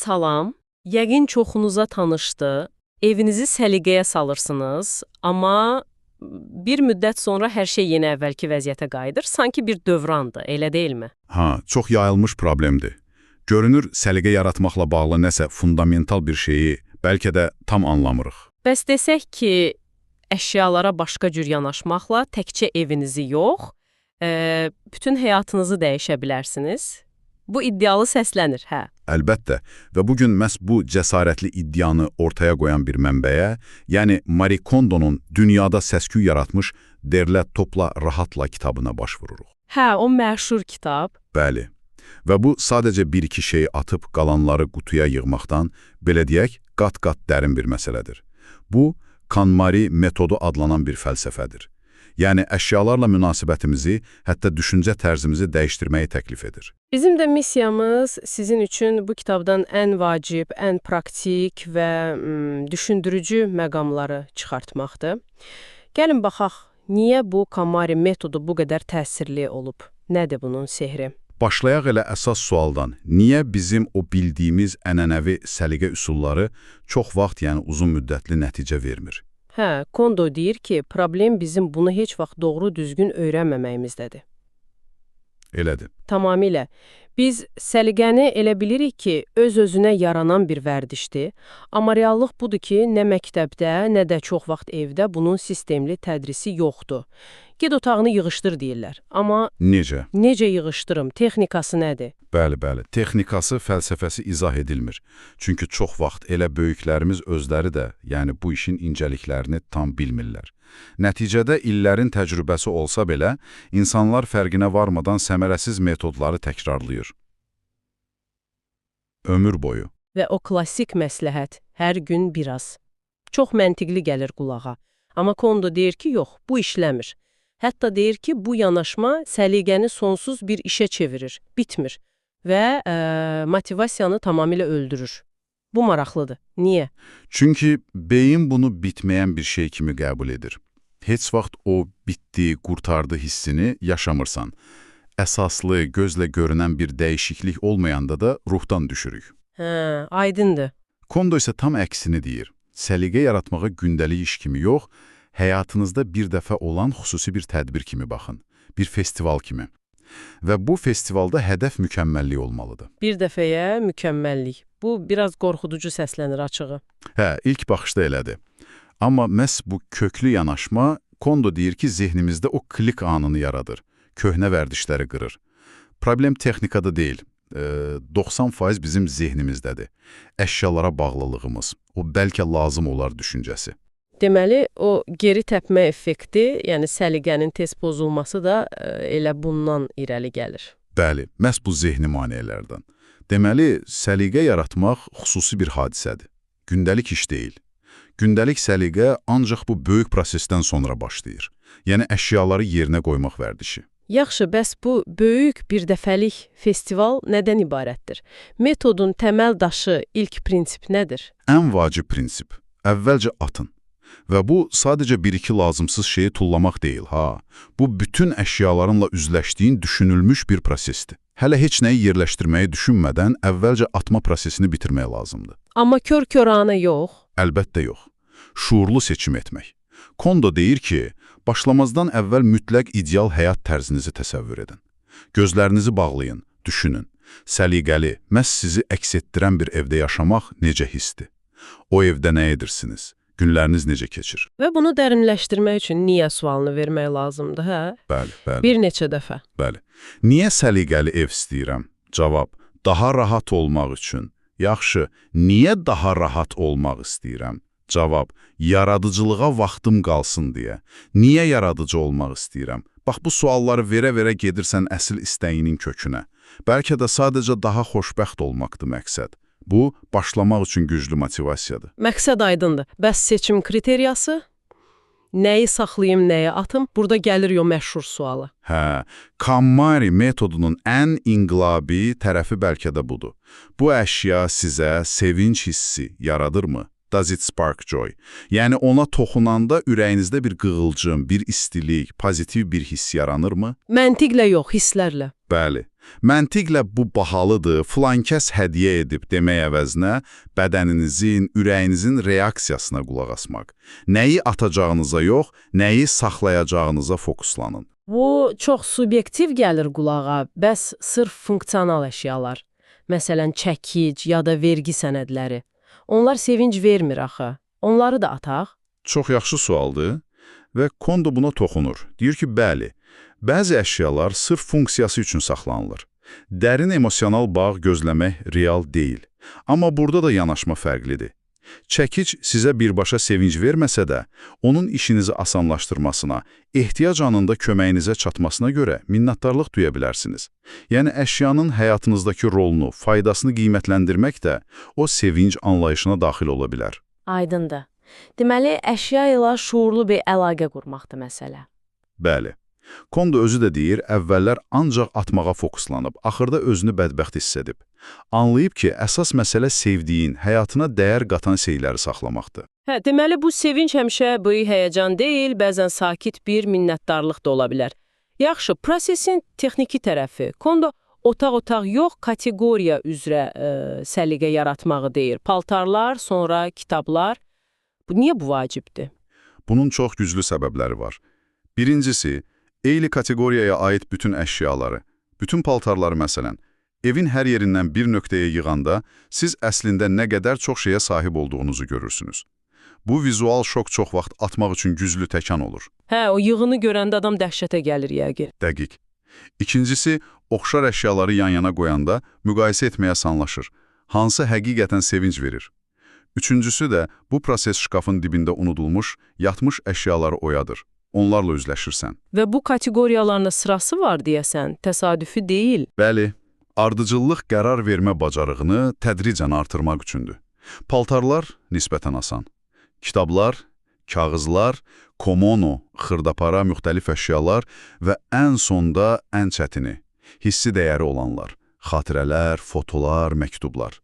Salam, yəqin çoxunuza tanışdı. Evinizi səliqəyə salırsınız, amma bir müddət sonra hər şey yenə əvvəlki vəziyyətə qayıdır. Sanki bir dövrandır, elə deyilmi? Çox yayılmış problemdir. Görünür, səliqə yaratmaqla bağlı nəsə fundamental bir şeyi bəlkə də tam anlamırıq. Bəs desək ki, əşyalara başqa cür yanaşmaqla təkcə evinizi yox, bütün həyatınızı dəyişə bilərsiniz. Bu iddialı səslənir, hə? Əlbəttə və bugün məhz bu cəsarətli iddianı ortaya qoyan bir mənbəyə, yəni Marie Kondo'nun dünyada səs-küy yaratmış Derlə Topla Rahatla kitabına baş vururuq. Hə, o məşhur kitab. Bəli. Və bu sadəcə bir-iki şeyi atıb qalanları qutuya yığmaqdan, belə deyək, qat-qat dərin bir məsələdir. Bu, KonMari metodu adlanan bir fəlsəfədir. Yəni, əşyalarla münasibətimizi, hətta düşüncə tərzimizi dəyişdirməyi təklif edir. Bizim də missiyamız sizin üçün bu kitabdan ən vacib, ən praktik və düşündürücü məqamları çıxartmaqdır. Gəlin baxaq, niyə bu KonMari metodu bu qədər təsirli olub? Nədir bunun sehri? Başlayaq elə əsas sualdan, niyə bizim o bildiyimiz ənənəvi səliqə üsulları çox vaxt, yəni uzun müddətli nəticə vermir? Hə, Kondo deyir ki, problem bizim bunu heç vaxt doğru düzgün öyrənməməyimizdədir. Elədir. Tamamilə. Biz səliqəni elə bilirik ki, öz-özünə yaranan bir vərdişdir, amma reallıq budur ki, nə məktəbdə, nə də çox vaxt evdə bunun sistemli tədrisi yoxdur. Ged otağını yığışdır deyirlər, amma... Necə? Necə yığışdırım? Texnikası nədir? Bəli. Texnikası, fəlsəfəsi izah edilmir. Çünki çox vaxt elə böyüklərimiz özləri də, yəni bu işin incəliklərini tam bilmirlər. Nəticədə illərin təcrübəsi olsa belə, insanlar fərqinə varmadan səmərəsiz metodları təkrarlayır. Ömür boyu. Və o klassik məsləhət, hər gün biraz. Çox məntiqli gəlir qulağa. Amma Kondo deyir ki, yox, bu işləmir. Hətta deyir ki, bu yanaşma səliqəni sonsuz bir işə çevirir, bitmir və motivasiyanı tamamilə öldürür. Bu maraqlıdır. Niyə? Çünki beyin bunu bitməyən bir şey kimi qəbul edir. Heç vaxt o bitdi, qurtardı hissini yaşamırsan. Əsaslı, gözlə görünən bir dəyişiklik olmayanda da ruhdan düşürük. Hə, aydındır. Kondo isə tam əksini deyir. Səliqə yaratmağa gündəlik iş kimi yox, həyatınızda bir dəfə olan xüsusi bir tədbir kimi baxın, bir festival kimi. Və bu festivalda hədəf mükəmməllik olmalıdır. Bir dəfəyə mükəmməllik. Bu, biraz qorxuducu səslənir açığı. Hə, ilk baxışda elədir. Amma məhz bu köklü yanaşma, Kondo deyir ki, zehnimizdə o klik anını yaradır, köhnə vərdişləri qırır. Problem texnikada deyil, 90% bizim zehnimizdədir. Əşyalara bağlılığımız, o bəlkə lazım olar düşüncəsi. Deməli, o geri təpmə effekti, yəni səliqənin tez pozulması da elə bundan irəli gəlir. Bəli, məhz bu zehni maneələrdən. Deməli, səliqə yaratmaq xüsusi bir hadisədir. Gündəlik iş deyil. Gündəlik səliqə ancaq bu böyük prosesdən sonra başlayır. Yəni, əşyaları yerinə qoymaq vərdişi. Yaxşı, bəs bu böyük bir dəfəlik festival nədən ibarətdir? Metodun təməl daşı, ilk prinsip nədir? Ən vacib prinsip, əvvəlcə atın. Və bu, sadəcə bir-iki lazımsız şeyi tullamaq deyil, ha. Bu, bütün əşyalarınla üzləşdiyin düşünülmüş bir prosesdir. Hələ heç nəyi yerləşdirməyi düşünmədən əvvəlcə atma prosesini bitirmək lazımdır. Amma kör-körana yox. Əlbəttə yox. Şuurlu seçim etmək. Kondo deyir ki, başlamazdan əvvəl mütləq ideal həyat tərzinizi təsəvvür edin. Gözlərinizi bağlayın, düşünün. Səliqəli, məhz sizi əks etdirən bir evdə yaşamaq necə hissdir? O evdə nə edirsiniz? Günləriniz necə keçir? Və bunu dərinləşdirmək üçün niyə sualını vermək lazımdır, hə? Bəli. Bir neçə dəfə. Bəli. Niyə səliqəli ev istəyirəm? Cavab, daha rahat olmaq üçün. Yaxşı, niyə daha rahat olmaq istəyirəm? Cavab, yaradıcılığa vaxtım qalsın deyə. Niyə yaradıcı olmaq istəyirəm? Bax, bu sualları verə-verə gedirsən əsl istəyinin kökünə. Bəlkə də sadəcə daha xoşbəxt olmaqdır məqsəd. Bu, başlamaq üçün güclü motivasiyadır. Məqsəd aydındır. Bəs seçim kriteriyası? Nəyi saxlayım, nəyi atım? Burada gəlir o məşhur sualı. Hə, KonMari metodunun ən inqilabi tərəfi bəlkə də budur. Bu əşya sizə sevinç hissi yaradırmı? Does it spark joy? Yəni ona toxunanda ürəyinizdə bir qığılcım, bir istilik, pozitiv bir hiss yaranırmı? Məntiqlə yox, hisslərlə. Bəli. Məntiqlə bu bahalıdır, filankəs hədiyyə edib demək əvəzinə bədəninizin, ürəyinizin reaksiyasına qulaq asmaq. Nəyi atacağınıza yox, nəyi saxlayacağınıza fokuslanın. Bu çox subyektiv gəlir qulağa, bəs sırf funksional əşyalar, məsələn çəkic ya da vergi sənədləri, onlar sevinc vermir axı, onları da ataq? Çox yaxşı sualdır və Kondo buna toxunur. Deyir ki, bəli, bəzi əşyalar sırf funksiyası üçün saxlanılır. Dərin emosional bağ gözləmək real deyil. Amma burada da yanaşma fərqlidir. Çəkic sizə birbaşa sevinc verməsə də, onun işinizi asanlaşdırmasına, ehtiyac anında köməyinizə çatmasına görə minnətdarlıq duya bilərsiniz. Yəni əşyanın həyatınızdakı rolunu, faydasını qiymətləndirmək də o sevinc anlayışına daxil ola bilər. Aydındır. Deməli, əşya ilə şuurlu bir əlaqə qurmaqdır məsələ. Bəli. Kondo özü də deyir, əvvəllər ancaq atmağa fokuslanıb, axırda özünü bədbəxt hiss edib. Anlayıb ki, əsas məsələ sevdiyin, həyatına dəyər qatan şeyləri saxlamaqdır. Deməli, bu sevinç həmişə böyük həyəcan deyil, bəzən sakit bir minnətdarlıq da ola bilər. Yaxşı, prosesin texniki tərəfi. Kondo otaq-otaq yox, kateqoriya üzrə səliqə yaratmağı deyir. Paltarlar, sonra kitablar. Niyə bu vacibdir? Bunun çox güclü səbəbləri var. Birincisi, eyni kateqoriyaya aid bütün əşyaları, bütün paltarları məsələn, evin hər yerindən bir nöqtəyə yığanda siz əslində nə qədər çox şeyə sahib olduğunuzu görürsünüz. Bu vizual şok çox vaxt atmaq üçün güclü təkan olur. O yığını görəndə adam dəhşətə gəlir yəqin. Dəqiq. İkincisi, oxşar əşyaları yan-yana qoyanda müqayisə etməyə asanlaşır. Hansı həqiqətən sevinc verir? Üçüncüsü də bu proses şkafın dibində unudulmuş, yatmış əşyaları oyadır. Onlarla üzləşirsən. Və bu kateqoriyalarına sırası var deyəsən, təsadüfi deyil. Bəli, ardıcıllıq qərar vermə bacarığını tədricən artırmaq üçündür. Paltarlar nisbətən asan. Kitablar, kağızlar, komono, xırdapara, müxtəlif əşyalar və ən sonda ən çətini, hissi dəyəri olanlar, xatirələr, fotolar, məktublar.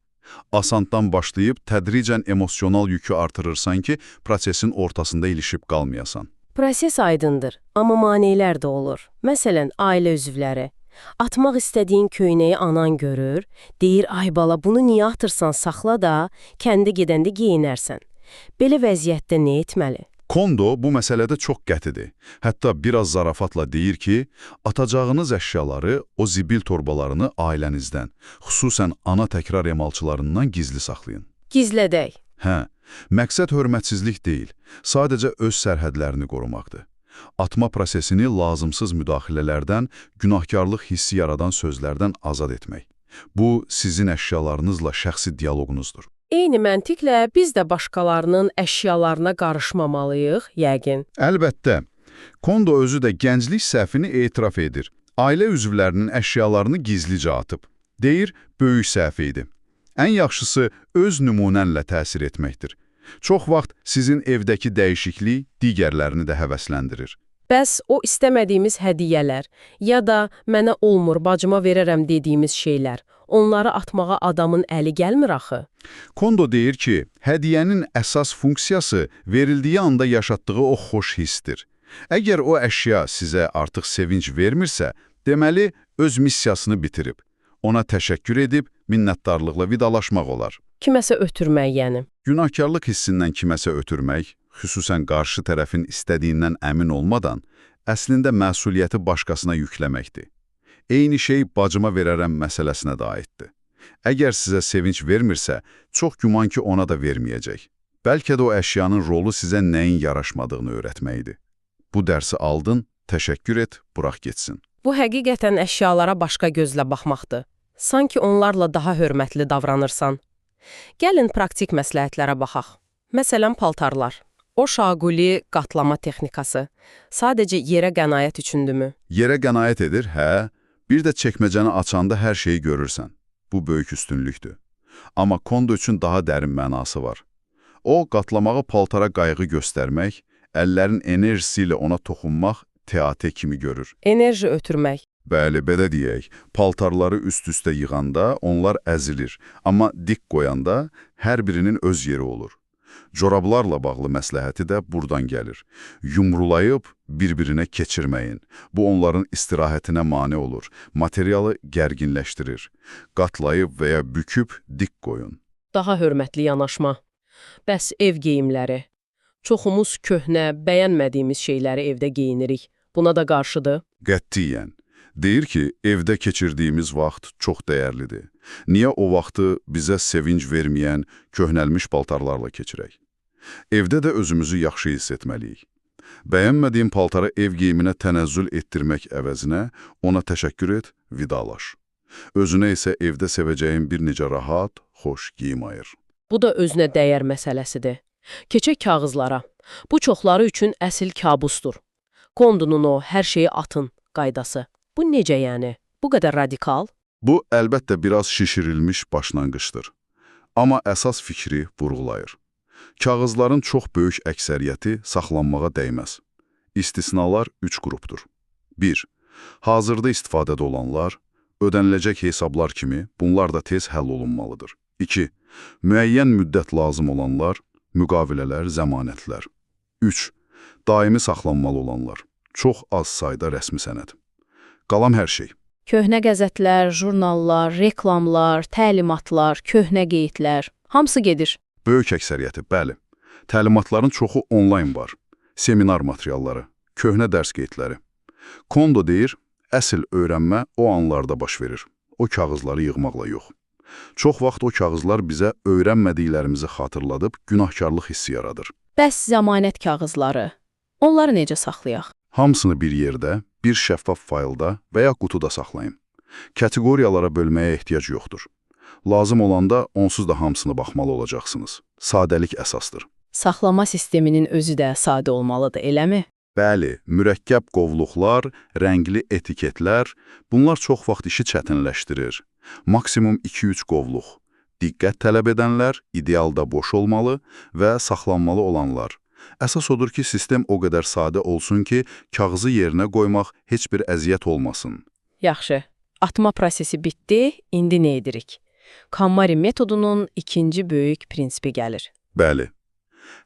Asantdan başlayıb tədricən emosional yükü artırırsan ki, prosesin ortasında ilişib qalmayasan. Proses aydındır, amma maneələr də olur. Məsələn, ailə üzvləri. Atmaq istədiyin köynəyi anan görür, deyir, ay bala, bunu niyə atırsan, saxla da, kəndi gedəndə geyinərsən. Belə vəziyyətdə nə etməli? Kondo bu məsələdə çox qətidir. Hətta biraz zarafatla deyir ki, atacağınız əşyaları, o zibil torbalarını ailənizdən, xüsusən ana təkrar emalçılarından gizli saxlayın. Gizlədək. Məqsəd hörmətsizlik deyil, sadəcə öz sərhədlərini qorumaqdır. Atma prosesini lazımsız müdaxilələrdən, günahkarlıq hissi yaradan sözlərdən azad etmək. Bu, sizin əşyalarınızla şəxsi dialoqunuzdur. Eyni məntiqlə biz də başqalarının əşyalarına qarışmamalıyıq, yəqin. Əlbəttə. Kondo özü də gənclik səhvini etiraf edir. Ailə üzvlərinin əşyalarını gizlicə atıb. Deyir, böyük səhv idi. Ən yaxşısı öz nümunənlə təsir etməkdir. Çox vaxt sizin evdəki dəyişiklik digərlərini də həvəsləndirir. Bəs o istəmədiyimiz hədiyyələr ya da mənə olmur, bacıma verərəm dediyimiz şeylər, onları atmağa adamın əli gəlmir axı. Kondo deyir ki, hədiyyənin əsas funksiyası verildiyi anda yaşatdığı o xoş hissdir. Əgər o əşya sizə artıq sevinc vermirsə, deməli öz missiyasını bitirib. Ona təşəkkür edib, minnətdarlıqla vidalaşmaq olar. Kiməsə ötürmək yəni. Günahkarlıq hissindən kiməsə ötürmək, xüsusən qarşı tərəfin istədiyindən əmin olmadan, əslində məsuliyyəti başqasına yükləməkdir. Eyni şey bacıma verərəm məsələsinə də aiddir. Əgər sizə sevinç vermirsə, çox güman ki, ona da verməyəcək. Bəlkə də o əşyanın rolu sizə nəyin yaraşmadığını öyrətməkdir. Bu dərsi aldın, təşəkkür et, burax getsin. Bu həqiqətən əşyalara başqa gözlə baxmaqdır. Sanki onlarla daha hörmətli davranırsan. Gəlin praktik məsləhətlərə baxaq. Məsələn, paltarlar. O şaquli qatlama texnikası. Sadəcə yerə qənaət üçündürmü? Yerə qənaət edir, hə. Bir də çəkməcəni açanda hər şeyi görürsən. Bu böyük üstünlükdür. Amma Kondo üçün daha dərin mənası var. O, qatlamağı paltara qayğı göstərmək, əllərin enerjisi ilə ona toxunmaq teatr kimi görür. Enerji ötürmək. Bəli, belə deyək, paltarları üst-üstə yığanda onlar əzilir, amma dik qoyanda hər birinin öz yeri olur. Corablarla bağlı məsləhəti də buradan gəlir. Yumrulayıb bir-birinə keçirməyin. Bu onların istirahətinə mane olur, materialı gərginləşdirir. Qatlayıb və ya büküb dik qoyun. Daha hörmətli yanaşma. Bəs ev geyimləri. Çoxumuz köhnə, bəyənmədiyimiz şeyləri evdə geyinirik. Buna da qarşıdır. Qətiyyən. Deyir ki, evdə keçirdiyimiz vaxt çox dəyərlidir. Niyə o vaxtı bizə sevinc verməyən köhnəlmiş paltarlarla keçirək? Evdə də özümüzü yaxşı hiss etməliyik. Bəyənmədiyin paltara ev geyiminə tənəzzül etdirmək əvəzinə ona təşəkkür et, vidalaş. Özünə isə evdə sevəcəyin bir necə rahat, xoş geyim ayır. Bu da özünə dəyər məsələsidir. Keçək kağızlara. Bu çoxları üçün əsl kabusdur. Kondonun o hər şeyi atın qaydası. Bu necə yəni? Bu qədər radikal? Bu, əlbəttə, biraz şişirilmiş başlanğıçdır. Amma əsas fikri vurğulayır. Kağızların çox böyük əksəriyyəti saxlanmağa dəyməz. İstisnalar 3 qrupdur. 1. Hazırda istifadədə olanlar, ödəniləcək hesablar kimi bunlar da tez həll olunmalıdır. 2. Müəyyən müddət lazım olanlar, müqavilələr, zəmanətlər. 3. Daimi saxlanmalı olanlar, çox az sayda rəsmi sənəd. Qalan hər şey. Köhnə qəzetlər, jurnallar, reklamlar, təlimatlar, köhnə qeydlər, hamısı gedir. Böyük əksəriyyəti, bəli. Təlimatların çoxu onlayn var. Seminar materialları, köhnə dərs qeydləri. Kondo deyir, əsl öyrənmə o anlarda baş verir. O kağızları yığmaqla yox. Çox vaxt o kağızlar bizə öyrənmədiklərimizi xatırladıb günahkarlıq hissi yaradır. Bəs zəmanət kağızları, onları necə saxlayaq? Hamısını bir yerdə, bir şəffaf faylda və ya qutuda saxlayın. Kateqoriyalara bölməyə ehtiyac yoxdur. Lazım olanda onsuz da hamısını baxmalı olacaqsınız. Sadəlik əsasdır. Saxlama sisteminin özü də sadə olmalıdır, eləmi? Bəli, mürəkkəb qovluqlar, rəngli etiketlər, bunlar çox vaxt işi çətinləşdirir. Maksimum 2-3 qovluq. Diqqət tələb edənlər idealda boş olmalı və saxlanmalı olanlar. Əsas odur ki, sistem o qədər sadə olsun ki, kağızı yerinə qoymaq heç bir əziyyət olmasın. Yaxşı, atma prosesi bitdi, indi nə edirik? KonMari metodunun ikinci böyük prinsipi gəlir. Bəli,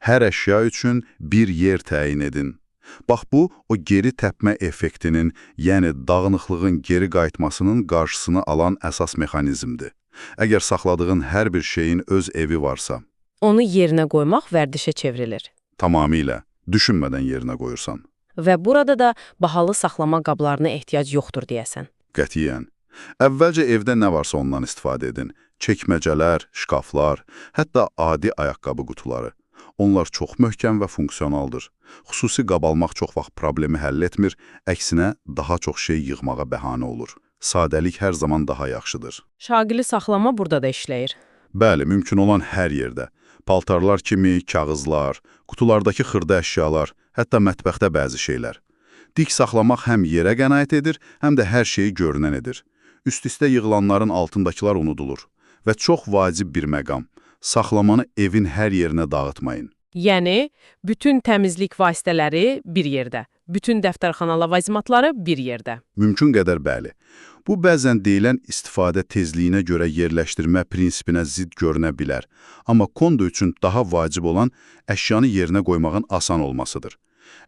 hər əşya üçün bir yer təyin edin. Bax bu, o geri təpmə effektinin, yəni dağınıqlığın geri qayıtmasının qarşısını alan əsas mexanizmdir. Əgər saxladığın hər bir şeyin öz evi varsa, onu yerinə qoymaq vərdişə çevrilir. Tamamilə, düşünmədən yerinə qoyursan. Və burada da bahalı saxlama qablarına ehtiyac yoxdur deyəsən. Qətiyyən. Əvvəlcə evdə nə varsa ondan istifadə edin. Çəkməcələr, şkaflar, hətta adi ayaqqabı qutuları. Onlar çox möhkəm və funksionaldır. Xüsusi qab almaq çox vaxt problemi həll etmir, əksinə daha çox şey yığmağa bəhanə olur. Sadəlik hər zaman daha yaxşıdır. Şaqili saxlama burada da işləyir. Bəli, mümkün olan hər yerdə. Paltarlar kimi, kağızlar, qutulardakı xırda əşyalar, hətta mətbəxdə bəzi şeylər. Dik saxlamaq həm yerə qənaət edir, həm də hər şeyi görünən edir. Üst-üstə yığılanların altındakılar unudulur. Və çox vacib bir məqam, saxlamanı evin hər yerinə dağıtmayın. Yəni, bütün təmizlik vasitələri bir yerdə, bütün dəftərxana lavazımatları bir yerdə. Mümkün qədər bəli. Bu, bəzən deyilən istifadə tezliyinə görə yerləşdirmə prinsipinə zidd görünə bilər. Amma Kondo üçün daha vacib olan əşyanı yerinə qoymağın asan olmasıdır.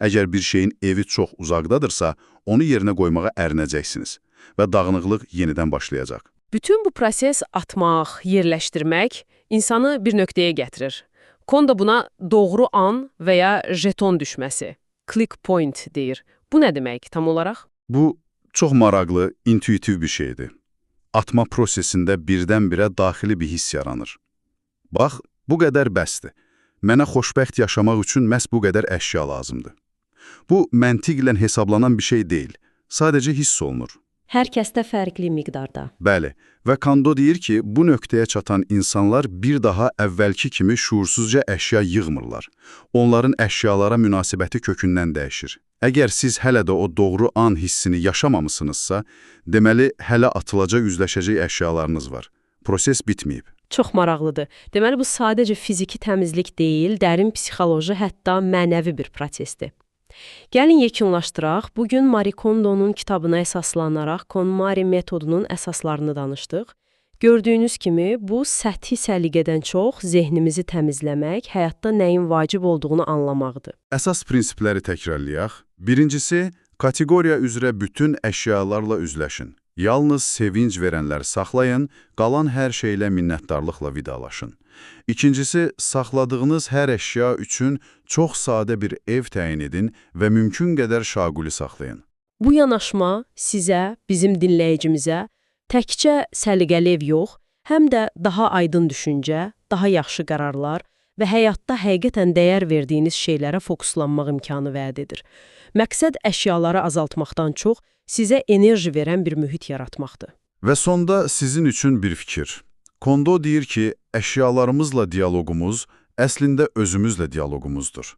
Əgər bir şeyin evi çox uzaqdadırsa, onu yerinə qoymağa ərinəcəksiniz və dağınıqlıq yenidən başlayacaq. Bütün bu proses atmaq, yerləşdirmək insanı bir nöqtəyə gətirir. Kondo buna doğru an və ya jeton düşməsi, click point deyir. Bu nə demək tam olaraq? Bu, çox maraqlı, intuitiv bir şeydir. Atma prosesində birdən-birə daxili bir hiss yaranır. Bax, bu qədər bəsdir. Mənə xoşbəxt yaşamaq üçün məhz bu qədər əşya lazımdır. Bu, məntiqlə hesablanan bir şey deyil, sadəcə hiss olunur. Hər kəsdə fərqli miqdarda. Bəli, və Kondo deyir ki, bu nöqtəyə çatan insanlar bir daha əvvəlki kimi şuursuzca əşya yığmırlar. Onların əşyalara münasibəti kökündən dəyişir. Əgər siz hələ də o doğru an hissini yaşamamısınızsa, deməli, hələ atılacaq, üzləşəcək əşyalarınız var. Proses bitməyib. Çox maraqlıdır. Deməli, bu sadəcə fiziki təmizlik deyil, dərin psixoloji, hətta mənəvi bir prosesdir. Gəlin yekunlaşdıraq. Bugün Marie Kondo'nun kitabına əsaslanaraq KonMari metodunun əsaslarını danışdıq. Gördüyünüz kimi, bu səthi səliqədən çox zehnimizi təmizləmək, həyatda nəyin vacib olduğunu anlamaqdır. Əsas prinsipləri təkrarlayaq. Birincisi, kateqoriya üzrə bütün əşyalarla üzləşin. Yalnız sevinc verənlər saxlayın, qalan hər şeylə minnətdarlıqla vidalaşın. İkincisi, saxladığınız hər əşya üçün çox sadə bir ev təyin edin və mümkün qədər şaquli saxlayın. Bu yanaşma sizə, bizim dinləyicimizə təkcə səliqəli ev yox, həm də daha aydın düşüncə, daha yaxşı qərarlar və həyatda həqiqətən dəyər verdiyiniz şeylərə fokuslanmaq imkanı vəd edir. Məqsəd əşyaları azaltmaqdan çox sizə enerji verən bir mühit yaratmaqdır. Və sonda sizin üçün bir fikir. Kondo deyir ki, əşyalarımızla dialoqumuz əslində özümüzlə dialoqumuzdur.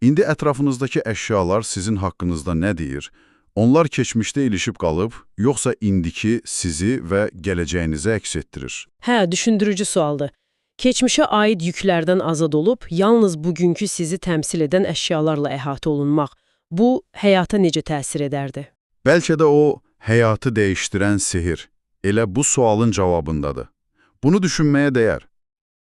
İndi ətrafınızdakı əşyalar sizin haqqınızda nə deyir? Onlar keçmişdə ilişib qalıb, yoxsa indiki sizi və gələcəyinizi əks etdirir? Hə, düşündürücü sualdır. Keçmişə aid yüklərdən azad olub, yalnız bugünkü sizi təmsil edən əşyalarla əhatə olunmaq, bu həyata necə təsir edərdi? Bəlkə də o, həyatı dəyişdirən sehir, elə bu sualın cavabındadır. Bunu düşünməyə dəyər.